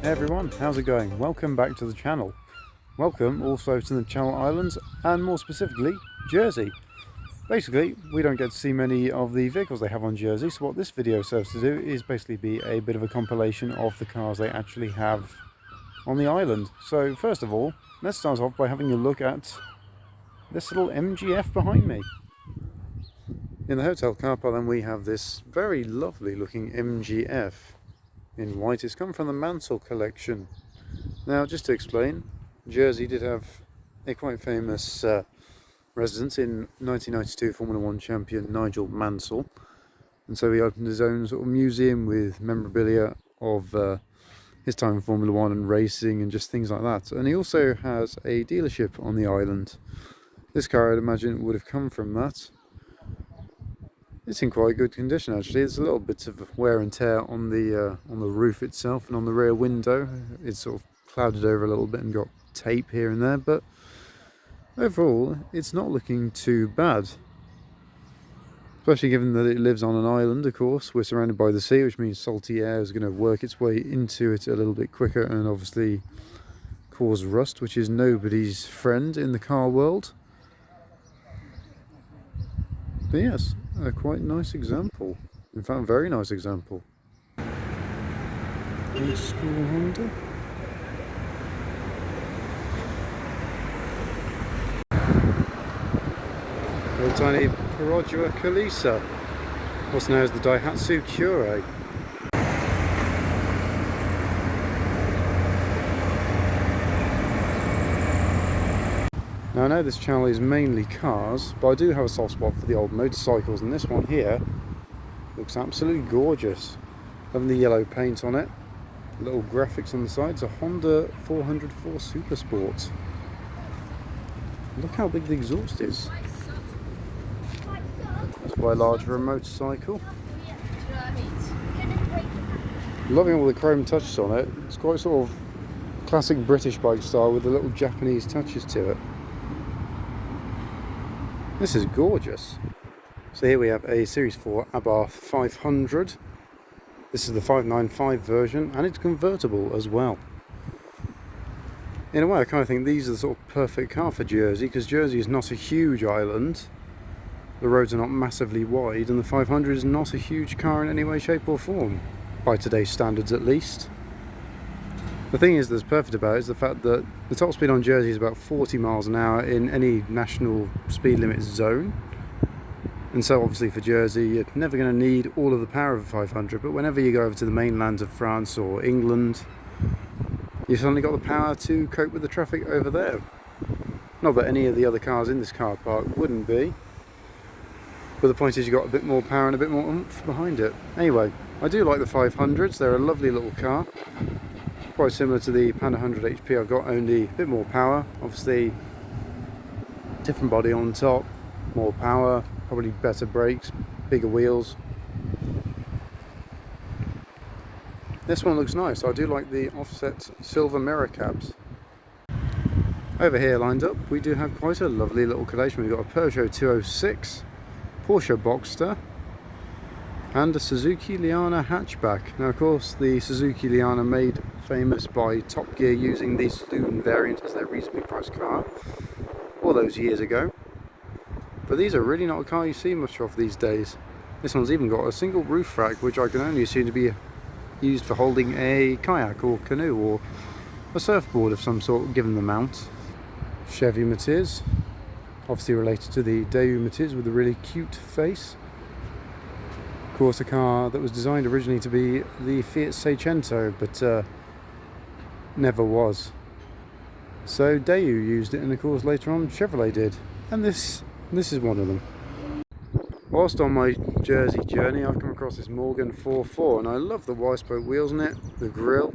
Hey everyone, how's it going? Welcome back to the channel. Welcome also to the Channel Islands, and more specifically Jersey. Basically, we don't get to see many of the vehicles they have on Jersey, so what this video serves to do is basically be a bit of a compilation of the cars they actually have on the island. So first of all, let's start off by having a look at this little MGF behind me. In the hotel car park then we have this very lovely looking MGF in white. It's come from the Mansell collection. Now, just to explain, Jersey did have a quite famous residence in 1992 Formula 1 champion Nigel Mansell, and so he opened his own sort of museum with memorabilia of his time in Formula 1 and racing and just things like that. And he also has a dealership on the island. This car, I'd imagine, would have come from that. It's in quite good condition actually. There's a little bit of wear and tear on the roof itself and on the rear window. It's sort of clouded over a little bit and got tape here and there, but overall it's not looking too bad. Especially given that it lives on an island, of course. We're surrounded by the sea, which means salty air is going to work its way into it a little bit quicker and obviously cause rust, which is nobody's friend in the car world. But yes, a quite nice example. In fact, a very nice example. Old school Honda. A tiny Perodua Kalisa, what's known as the Daihatsu Cure. Now, I know this channel is mainly cars, but I do have a soft spot for the old motorcycles, and this one here looks absolutely gorgeous. Loving the yellow paint on it, little graphics on the side. It's a Honda 404 Super Sport. Look how big the exhaust is. It's quite large for a motorcycle. Loving all the chrome touches on it. It's quite sort of classic British bike style with the little Japanese touches to it. This is gorgeous. So here we have a Series 4 Abarth 500. This is the 595 version, and it's convertible as well. In a way, I kind of think these are the sort of perfect car for Jersey, because Jersey is not a huge island. The roads are not massively wide, and the 500 is not a huge car in any way, shape or form, by today's standards at least. The thing is that's perfect about it is the fact that the top speed on Jersey is about 40 miles an hour in any national speed limit zone. And so obviously for Jersey you're never going to need all of the power of a 500, but whenever you go over to the mainland of France or England, you've suddenly got the power to cope with the traffic over there. Not that any of the other cars in this car park wouldn't be, but the point is you've got a bit more power and a bit more oomph behind it. Anyway, I do like the 500s, they're a lovely little car. Quite similar to the Panda 100 HP I've got, only a bit more power. Obviously, different body on top, more power, probably better brakes, bigger wheels. This one looks nice. I do like the offset silver mirror caps. Over here lined up, we do have quite a lovely little collection. We've got a Peugeot 206, Porsche Boxster, and a Suzuki Liana hatchback. Now, of course, the Suzuki Liana made famous by Top Gear using the saloon variant as their reasonably priced car all those years ago. But these are really not a car you see much of these days. This one's even got a single roof rack, which I can only assume to be used for holding a kayak or canoe or a surfboard of some sort, given the mount. Chevy Matiz, obviously related to the Daewoo Matiz with a really cute face. Of course, a car that was designed originally to be the Fiat Seicento, but never was. So Daewoo used it, and of course later on Chevrolet did, and this is one of them. Whilst on my Jersey journey, I've come across this Morgan 4.4, and I love the wide-spoke wheels on it, the grille,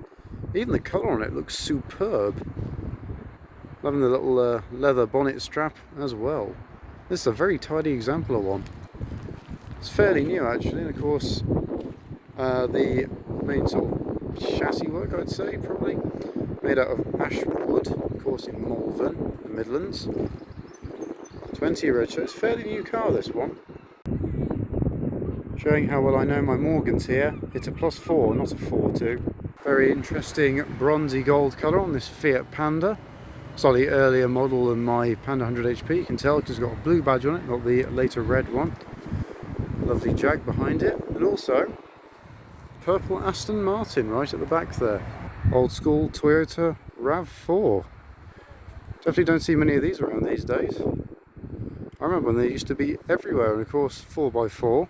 even the colour on it looks superb. Loving the little leather bonnet strap as well. This is a very tidy example of one. It's fairly new actually, and of course the main sort of chassis work, I'd say, probably made out of ash wood, of course in Malvern, the Midlands. 20 reg, so it's a fairly new car, this one. Showing how well I know my Morgans here. It's a +4, not a 4.2. Very interesting bronzy gold colour on this Fiat Panda. Slightly earlier model than my Panda 100 HP, you can tell because it's got a blue badge on it, not the later red one. Lovely Jag behind it, and also purple Aston Martin right at the back there. Old school Toyota RAV4. Definitely don't see many of these around these days. I remember when they used to be everywhere, and of course 4x4.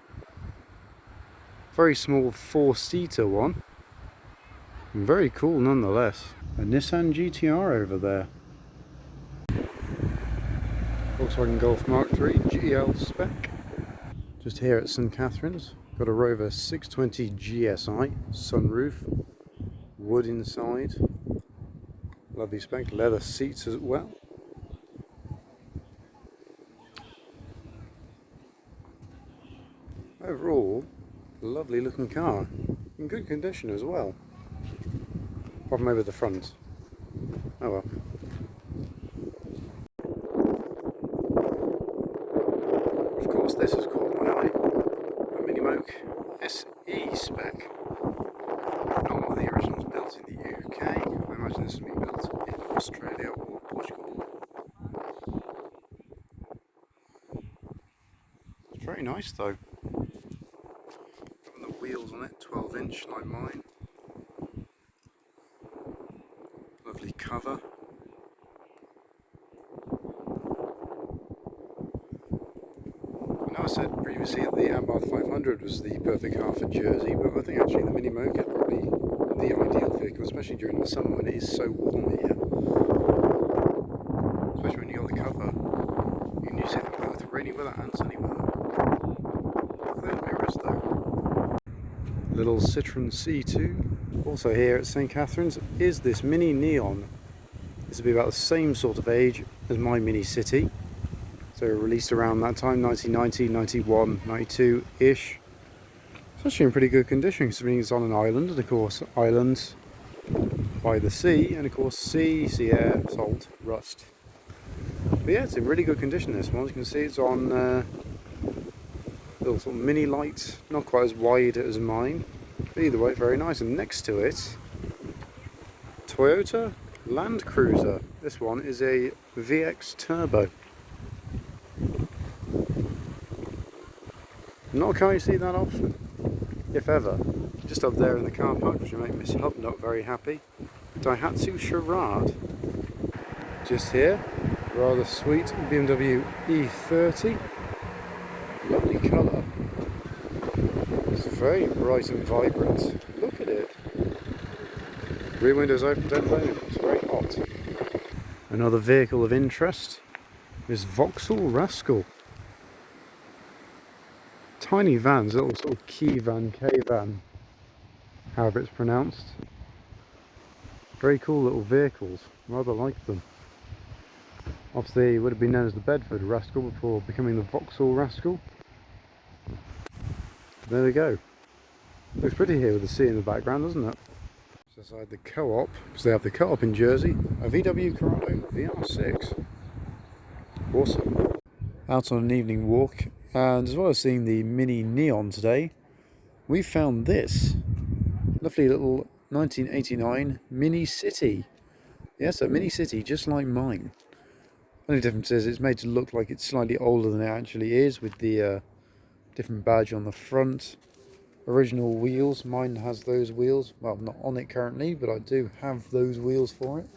Very small 4-seater one. And very cool nonetheless. A Nissan GTR over there. Volkswagen Golf Mk3 GL spec. Just here at St Catherine's, got a Rover 620 GSI, sunroof, wood inside, lovely spec, leather seats as well. Overall, lovely looking car, in good condition as well. Apart from maybe the front. Oh well. Of course, this has caught my eye. A Mini Moke SE spec. Not one of the originals built in the UK. I imagine this will be built in Australia or Portugal. It's very nice though. Having the wheels on it, 12-inch like mine. Lovely cover. I said previously that the Amphibious 500 was the perfect car for Jersey, but I think actually the Mini Moke is probably the ideal vehicle, especially during the summer when it is so warm here. Especially when you got the cover, you can use it in both rainy weather and sunny weather. Look at those mirrors though. Little Citroen C2. Also here at St Catherine's is this Mini Neon. This will be about the same sort of age as my Mini City. So released around that time, 1990, 91, 92-ish. It's actually in pretty good condition considering it's on an island, and of course islands by the sea, and of course sea air, salt, rust. But yeah, it's in really good condition, this one. As you can see, it's on little sort of mini light, not quite as wide as mine, but either way very nice. And next to it, Toyota Land Cruiser. This one is a VX Turbo. Not a car you see that often, if ever. Just up there in the car park, which will make Miss Hubnut very happy. Daihatsu Charade. Just here, rather sweet BMW E30. Lovely colour. It's very bright and vibrant. Look at it. Rear windows open, don't blame it. It's very hot. Another vehicle of interest is Vauxhall Rascal. Tiny vans, little sort of key van, K-van, however it's pronounced. Very cool little vehicles, rather like them. Obviously it would have been known as the Bedford Rascal before becoming the Vauxhall Rascal. There we go. Looks pretty here with the sea in the background, doesn't it? Just outside the Co-op, because they have the Co-op in Jersey, a VW Corrado VR6. Awesome. Out on an evening walk, and as well as seeing the Mini Neon today, we found this lovely little 1989 Mini City. Yes, a Mini City just like mine. Only difference is it's made to look like it's slightly older than it actually is, with the different badge on the front. Original wheels, mine has those wheels. Well, not on it currently, but I do have those wheels for it.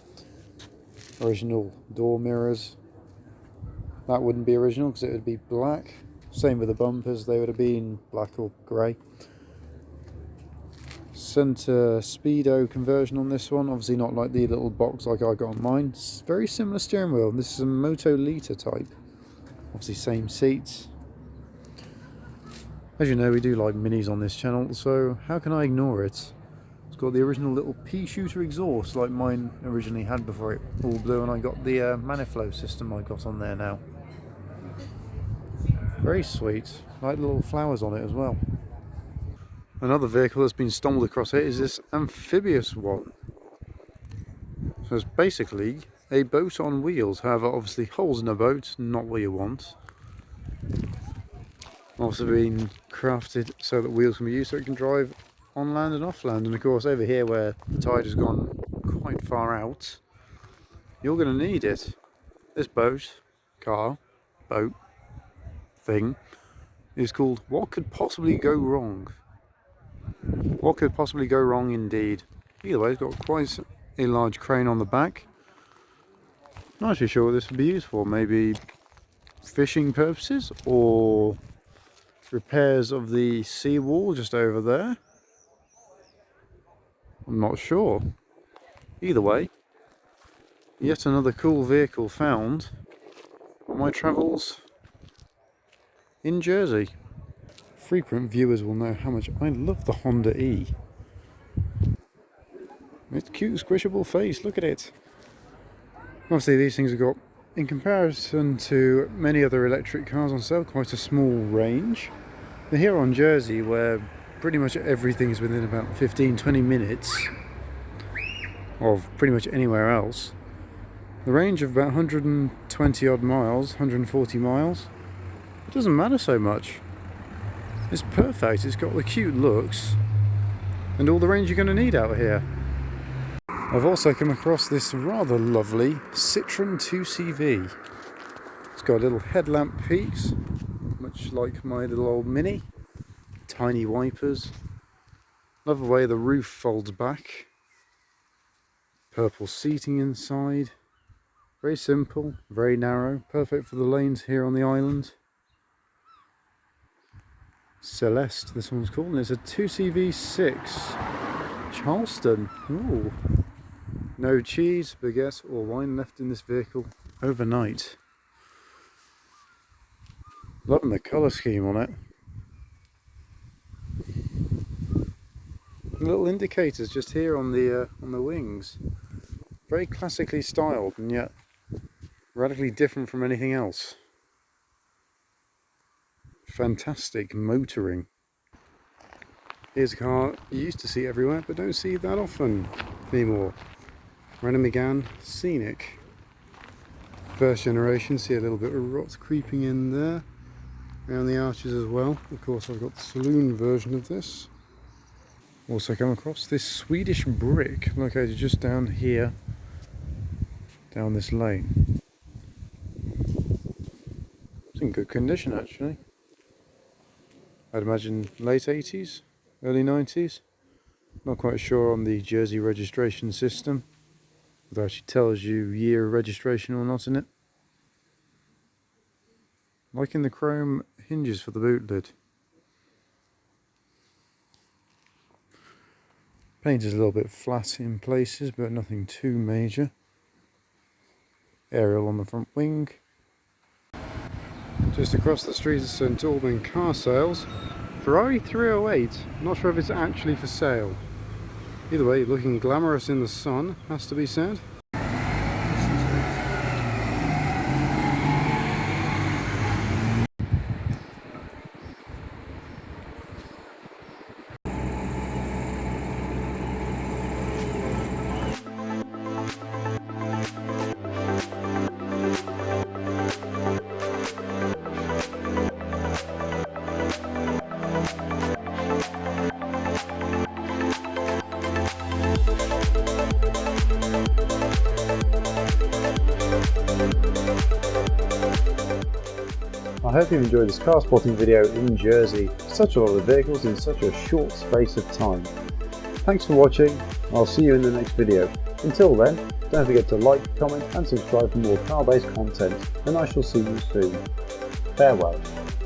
Original door mirrors. That wouldn't be original because it would be black. Same with the bumpers, they would have been black or grey. Centre speedo conversion on this one, obviously not like the little box like I got on mine. It's very similar steering wheel. This is a Moto Liter type. Obviously same seats. As you know, we do like minis on this channel, so how can I ignore it? It's got the original little pea shooter exhaust like mine originally had before it all blew, and I got the Maniflow system I got on there now. Very sweet, like little flowers on it as well. Another vehicle that's been stumbled across here is this Amphibious one. So it's basically a boat on wheels, however obviously holes in a boat, not what you want. Also been crafted so that wheels can be used so it can drive on land and off land, and of course over here where the tide has gone quite far out, you're going to need it. This boat, boat thing is called What Could Possibly Go Wrong. What could possibly go wrong indeed. Either way, it's got quite a large crane on the back. Not actually sure what this would be used for, maybe fishing purposes or repairs of the seawall just over there. I'm not sure. Either way, yet another cool vehicle found on my travels in Jersey. Frequent viewers will know how much I love the Honda E. Its cute squishable face, look at it. Obviously these things have got, in comparison to many other electric cars on sale, quite a small range. But here on Jersey, where pretty much everything is within about 15-20 minutes of pretty much anywhere else, the range of about 120 odd miles, 140 miles, it doesn't matter so much. It's perfect, it's got the cute looks and all the range you're going to need out here. I've also come across this rather lovely Citroen 2CV. It's got a little headlamp piece, much like my little old Mini. Tiny wipers. Love the way the roof folds back. Purple seating inside. Very simple, very narrow, perfect for the lanes here on the island. Celeste, this one's called, and it's a 2CV6 Charleston. Ooh. No cheese, baguette or wine left in this vehicle overnight. Loving the colour scheme on it. Little indicators just here on the wings. Very classically styled and yet radically different from anything else. Fantastic motoring. Here's a car you used to see everywhere but don't see that often anymore. Renault Megane Scenic. First generation, see a little bit of rot creeping in there. Around the arches as well. Of course I've got the saloon version of this. Also come across this Swedish Brick located just down here, down this lane. It's in good condition actually. I'd imagine late 80s, early 90s. Not quite sure on the Jersey registration system, whether it actually tells you year of registration or not in it. Liking the chrome hinges for the boot lid. Paint is a little bit flat in places, but nothing too major. Aerial on the front wing. Just across the street is St Albans car sales. Ferrari 308, not sure if it's actually for sale. Either way, looking glamorous in the sun, has to be said. I hope you've enjoyed this car spotting video in Jersey. Such a lot of vehicles in such a short space of time. Thanks for watching. I'll see you in the next video. Until then, don't forget to like, comment and subscribe for more car-based content, and I shall see you soon. Farewell.